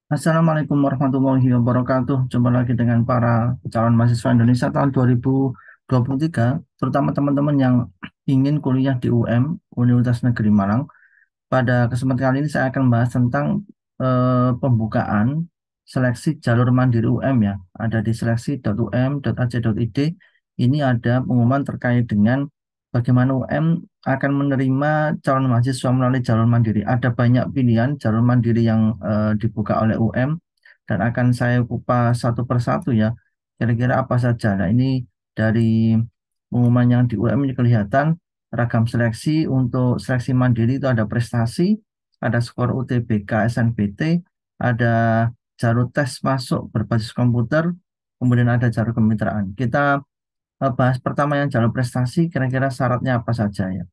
Assalamualaikum warahmatullahi wabarakatuh. Jumpa lagi dengan para calon mahasiswa Indonesia tahun 2023, terutama teman-teman yang ingin kuliah di UM, Universitas Negeri Malang. Pada kesempatan kali ini saya akan bahas tentang pembukaan seleksi jalur mandiri UM ya. Ada di seleksi.um.ac.id. Ini ada pengumuman terkait dengan bagaimana UM akan menerima calon mahasiswa melalui jalur mandiri. Ada banyak pilihan jalur mandiri yang dibuka oleh UM dan akan saya kupas satu persatu ya. Kira-kira apa saja. Nah, ini dari pengumuman yang di UM ini kelihatan ragam seleksi. Untuk seleksi mandiri itu ada prestasi, ada skor UTBK, SNBT, ada jalur tes masuk berbasis komputer, kemudian ada jalur kemitraan. Kita bahas pertama yang jalur prestasi, kira-kira syaratnya apa saja ya.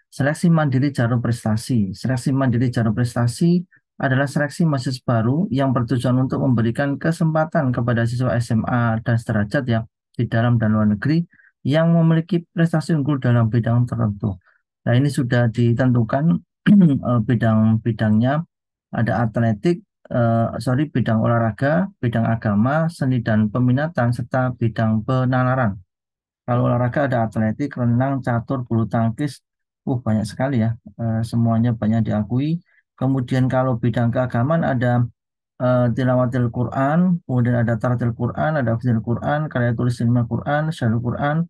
Seleksi mandiri jalur prestasi. Seleksi mandiri jalur prestasi adalah seleksi mahasiswa baru yang bertujuan untuk memberikan kesempatan kepada siswa SMA dan sederajat ya di dalam dan luar negeri yang memiliki prestasi unggul dalam bidang tertentu. Nah, ini sudah ditentukan bidang-bidangnya, ada atletik, bidang olahraga, bidang agama, seni dan peminatan, serta bidang penalaran. Kalau olahraga ada atletik, renang, catur, bulu tangkis, banyak sekali ya. Semuanya banyak diakui. Kemudian kalau bidang keagamaan ada tilawatil Quran, kemudian ada tartil Quran, ada hafizil Quran, karya tulis ilmiah Quran, syarul Quran,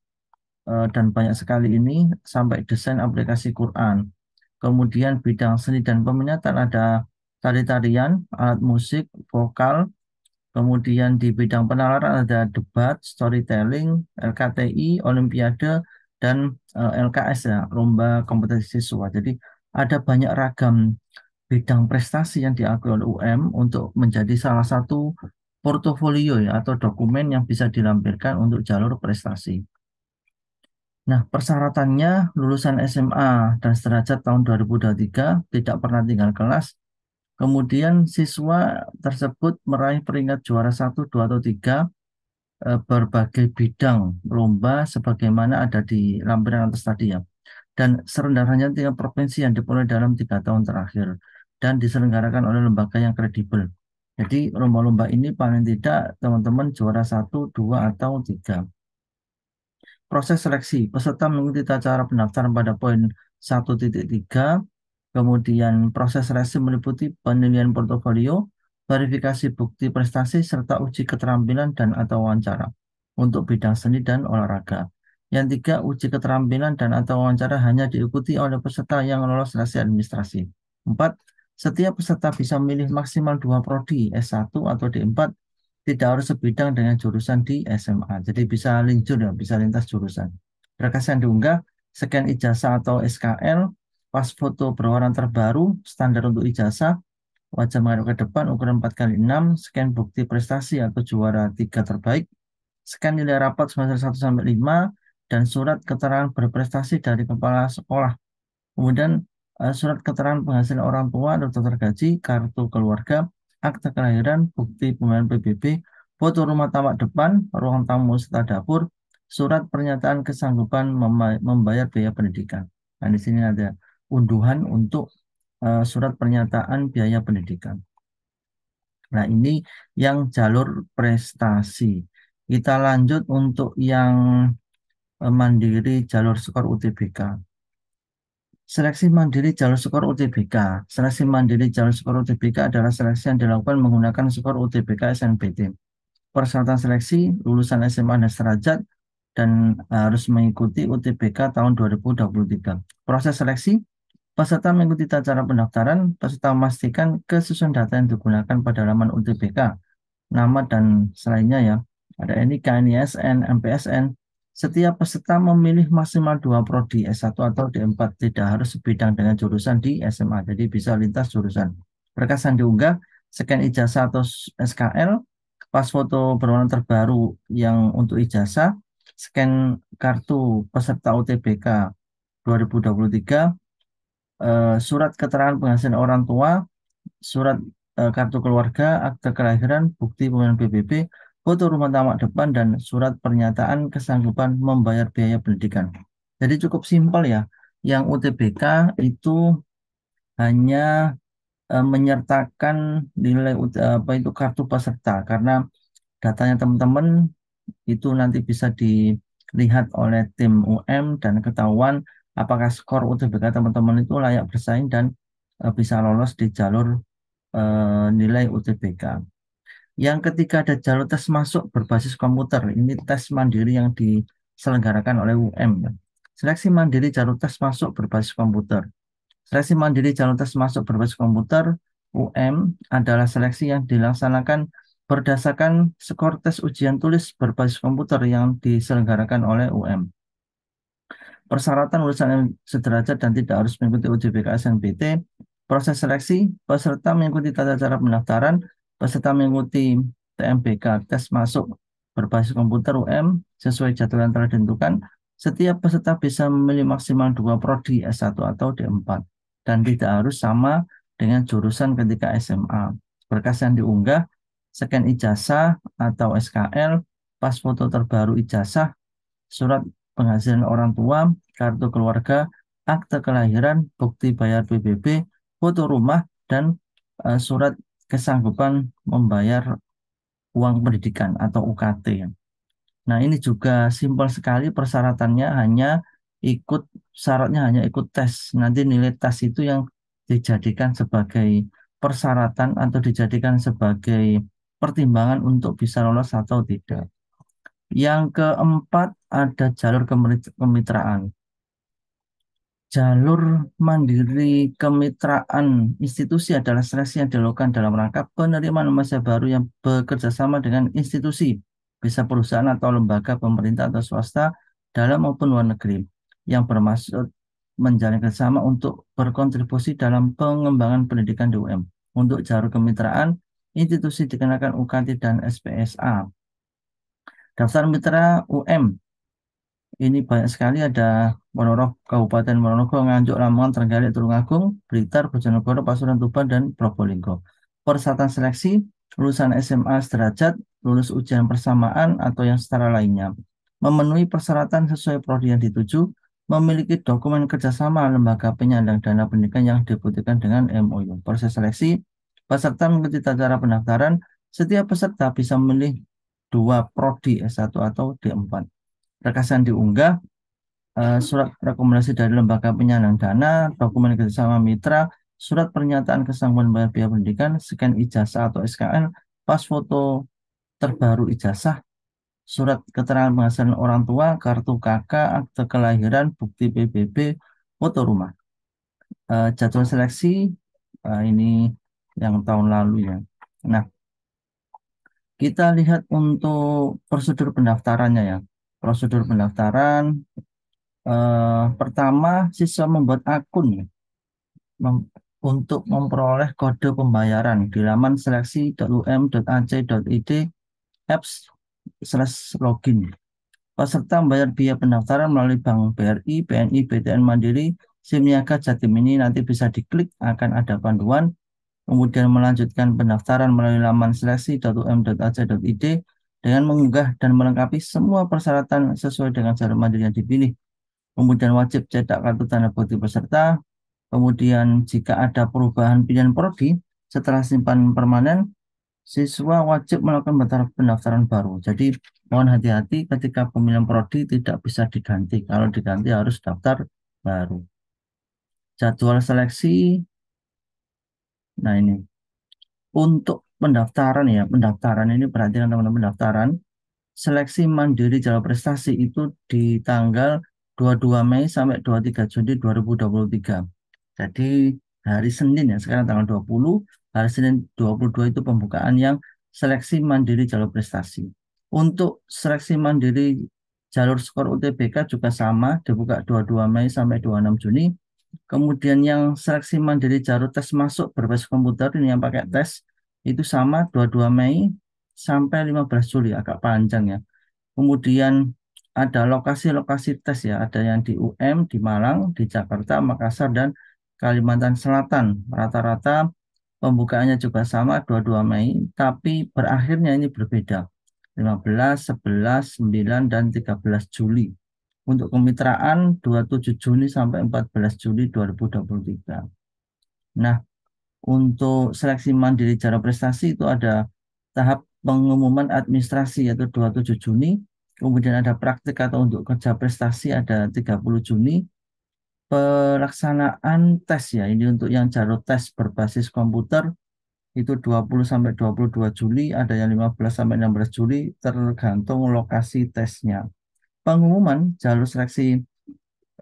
dan banyak sekali ini sampai desain aplikasi Quran. Kemudian bidang seni dan peminatan ada tari-tarian, alat musik, vokal. Kemudian di bidang penalaran ada debat, storytelling, LKTI, Olimpiade, dan LKS ya, lomba kompetisi siswa. Jadi ada banyak ragam bidang prestasi yang diakui oleh UM untuk menjadi salah satu portofolio ya atau dokumen yang bisa dilampirkan untuk jalur prestasi. Nah, persyaratannya lulusan SMA dan sederajat tahun 2023 tidak pernah tinggal kelas. Kemudian siswa tersebut meraih peringkat juara satu, 2, atau 3 berbagai bidang lomba sebagaimana ada di lampiran atas tadi ya. Dan serendah-rendahnya tingkat provinsi yang diperoleh dalam 3 tahun terakhir dan diselenggarakan oleh lembaga yang kredibel. Jadi lomba-lomba ini paling tidak teman-teman juara satu, 2, atau 3. Proses seleksi peserta mengikuti tata cara pendaftaran pada poin 1.3. Kemudian proses seleksi meliputi penilaian portofolio, verifikasi bukti prestasi, serta uji keterampilan dan atau wawancara untuk bidang seni dan olahraga. Yang tiga, uji keterampilan dan atau wawancara hanya diikuti oleh peserta yang lolos seleksi administrasi. Empat, setiap peserta bisa memilih maksimal 2 prodi S1 atau D4, tidak harus sebidang dengan jurusan di SMA. Jadi bisa linjur ya, bisa lintas jurusan. Berkas yang diunggah, scan ijazah atau SKL, pas foto berwarna terbaru, standar untuk ijazah, wajah menghadap ke depan, ukuran 4x6, scan bukti prestasi atau juara 3 terbaik, scan nilai rapat semester 1 sampai 5, dan surat keterangan berprestasi dari kepala sekolah. Kemudian surat keterangan penghasilan orang tua, daftar gaji, kartu keluarga, akte kelahiran, bukti pembayaran PBB, foto rumah tamak depan, ruang tamu serta dapur, surat pernyataan kesanggupan membayar biaya pendidikan. Nah, di sini ada unduhan untuk surat pernyataan biaya pendidikan. Nah, ini yang jalur prestasi. Kita lanjut untuk yang mandiri jalur skor UTBK. Seleksi mandiri jalur skor UTBK. Seleksi mandiri jalur skor UTBK adalah seleksi yang dilakukan menggunakan skor UTBK SNBT. Persyaratan seleksi lulusan SMA dan sederajat dan harus mengikuti UTBK tahun 2023. Proses seleksi, peserta mengikuti tata cara pendaftaran, peserta memastikan kesesuaian data yang digunakan pada halaman UTBK, nama dan selainnya ya. Ada NIK, NISN, MPSN. Setiap peserta memilih maksimal 2 prodi S1 atau D4, tidak harus sebidang dengan jurusan di SMA, jadi bisa lintas jurusan. Berkas yang diunggah, scan ijazah atau SKL, pas foto berwarna terbaru yang untuk ijazah, scan kartu peserta UTBK 2023, surat keterangan penghasilan orang tua, surat kartu keluarga, akte kelahiran, bukti pembayaran PBB, foto rumah tamak depan, dan surat pernyataan kesanggupan membayar biaya pendidikan. Jadi cukup simpel ya. Yang UTBK itu hanya menyertakan nilai apa itu kartu peserta karena datanya teman-teman itu nanti bisa dilihat oleh tim UM dan ketahuan apakah skor UTBK teman-teman itu layak bersaing dan bisa lolos di jalur nilai UTBK. Yang ketiga ada jalur tes masuk berbasis komputer. Ini tes mandiri yang diselenggarakan oleh UM. Seleksi mandiri jalur tes masuk berbasis komputer. Seleksi mandiri jalur tes masuk berbasis komputer UM adalah seleksi yang dilaksanakan berdasarkan skor tes ujian tulis berbasis komputer yang diselenggarakan oleh UM. Persyaratan lulusan yang sederajat dan tidak harus mengikuti UTBK SNBT. Proses seleksi, peserta mengikuti tata cara pendaftaran, peserta mengikuti TMBK, tes masuk berbasis komputer UM, sesuai jadwal yang telah ditentukan. Setiap peserta bisa memilih maksimal 2 prodi S1 atau D4, dan tidak harus sama dengan jurusan ketika SMA. Berkas yang diunggah, scan ijazah atau SKL, pas foto terbaru ijazah, surat penghasilan orang tua, kartu keluarga, akte kelahiran, bukti bayar PBB, foto rumah, dan surat kesanggupan membayar uang pendidikan atau UKT. Nah, ini juga simpel sekali persyaratannya syaratnya hanya ikut tes. Nanti nilai tes itu yang dijadikan sebagai persyaratan atau dijadikan sebagai pertimbangan untuk bisa lolos atau tidak. Yang keempat ada jalur kemitraan. Jalur mandiri kemitraan institusi adalah seleksi yang dilakukan dalam rangka penerimaan mahasiswa baru yang bekerja sama dengan institusi, bisa perusahaan atau lembaga pemerintah atau swasta dalam maupun luar negeri, yang bermaksud menjalin kerjasama untuk berkontribusi dalam pengembangan pendidikan di UM. Untuk jalur kemitraan, institusi dikenakan UKT dan SPSA. Daftar mitra UM ini banyak sekali, ada Ponorogo, Kabupaten Ponorogo, Nganjuk, Lamongan, Trenggalek, Tulungagung, Blitar, Bojonegoro, Pasuruan, Tuban, dan Probolinggo. Persyaratan seleksi, lulusan SMA sederajat, lulus ujian persamaan atau yang setara lainnya. Memenuhi persyaratan sesuai prodi yang dituju, memiliki dokumen kerjasama lembaga penyandang dana pendidikan yang dibutuhkan dengan MOU. Proses seleksi, peserta mengikuti tata cara pendaftaran, setiap peserta bisa memilih 2 prodi S1 atau D4. Berkas yang diunggah, surat rekomendasi dari lembaga penyandang dana, dokumen kerjasama mitra, surat pernyataan kesanggupan bayar biaya pendidikan, scan ijazah atau SKL, pas foto terbaru ijazah, surat keterangan penghasilan orang tua, kartu KK, akte kelahiran, bukti PBB, foto rumah. Jadwal seleksi ini yang tahun lalu ya. Nah, kita lihat untuk prosedur pendaftarannya ya. Prosedur pendaftaran pertama, siswa membuat akun ya, mem- untuk memperoleh kode pembayaran di laman seleksi.um.ac.id apps/login. Peserta membayar biaya pendaftaran melalui Bank BRI, BNI, BTN Mandiri, SIM Niaga, Jatim ini nanti bisa diklik, akan ada panduan. Kemudian melanjutkan pendaftaran melalui laman seleksi.um.ac.id dengan mengunggah dan melengkapi semua persyaratan sesuai dengan jalur mandiri yang dipilih. Kemudian wajib cetak kartu tanda bukti peserta. Kemudian jika ada perubahan pilihan prodi setelah simpanan permanen, siswa wajib melakukan pendaftaran baru. Jadi mohon hati-hati ketika pemilihan prodi tidak bisa diganti. Kalau diganti harus daftar baru. Jadwal seleksi, nah ini untuk pendaftaran ya, pendaftaran ini perhatikan teman-teman, pendaftaran seleksi mandiri jalur prestasi itu di tanggal 22 Mei sampai 23 Juni 2023. Jadi hari Senin ya, sekarang tanggal 20, hari Senin 22 itu pembukaan yang seleksi mandiri jalur prestasi. Untuk seleksi mandiri jalur skor UTBK juga sama, dibuka 22 Mei sampai 26 Juni. Kemudian yang seleksi mandiri jalur tes masuk berbasis komputer ini yang pakai tes itu sama 22 Mei sampai 15 Juli, agak panjang ya. Kemudian ada lokasi-lokasi tes ya, ada yang di UM, di Malang, di Jakarta, Makassar, dan Kalimantan Selatan. Rata-rata pembukaannya juga sama 22 Mei, tapi berakhirnya ini berbeda. 15, 11, 9, dan 13 Juli. Untuk kemitraan 27 Juni sampai 14 Juli 2023. Nah, Untuk seleksi mandiri jalur prestasi itu ada tahap pengumuman administrasi yaitu 27 Juni, kemudian ada praktik atau untuk kerja prestasi ada 30 Juni, pelaksanaan tes ya, ini untuk yang jalur tes berbasis komputer itu 20 sampai 22 Juli, ada yang 15 sampai 16 Juli tergantung lokasi tesnya. Pengumuman jalur seleksi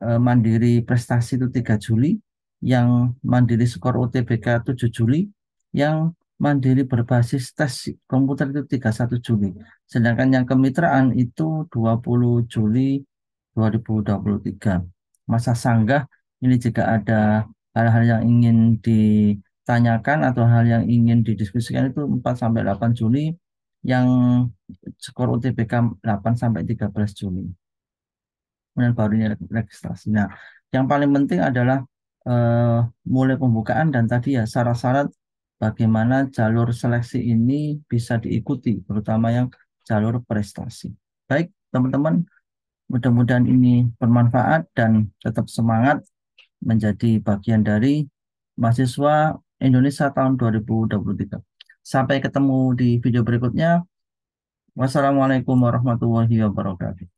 mandiri prestasi itu 3 Juli, yang mandiri skor UTBK 7 Juli, yang mandiri berbasis tes komputer itu 31 Juli. Sedangkan yang kemitraan itu 20 Juli 2023. Masa sanggah ini jika ada hal-hal yang ingin ditanyakan atau hal yang ingin didiskusikan itu 4 sampai 8 Juli, yang skor UTBK 8 sampai 13 Juli. Kemudian baru ini registrasi. Nah, yang paling penting adalah eh, mulai pembukaan dan tadi ya syarat-syarat bagaimana jalur seleksi ini bisa diikuti, terutama yang jalur prestasi. Baik, teman-teman, mudah-mudahan ini bermanfaat dan tetap semangat menjadi bagian dari mahasiswa Indonesia tahun 2023. Sampai ketemu di video berikutnya. Wassalamualaikum warahmatullahi wabarakatuh.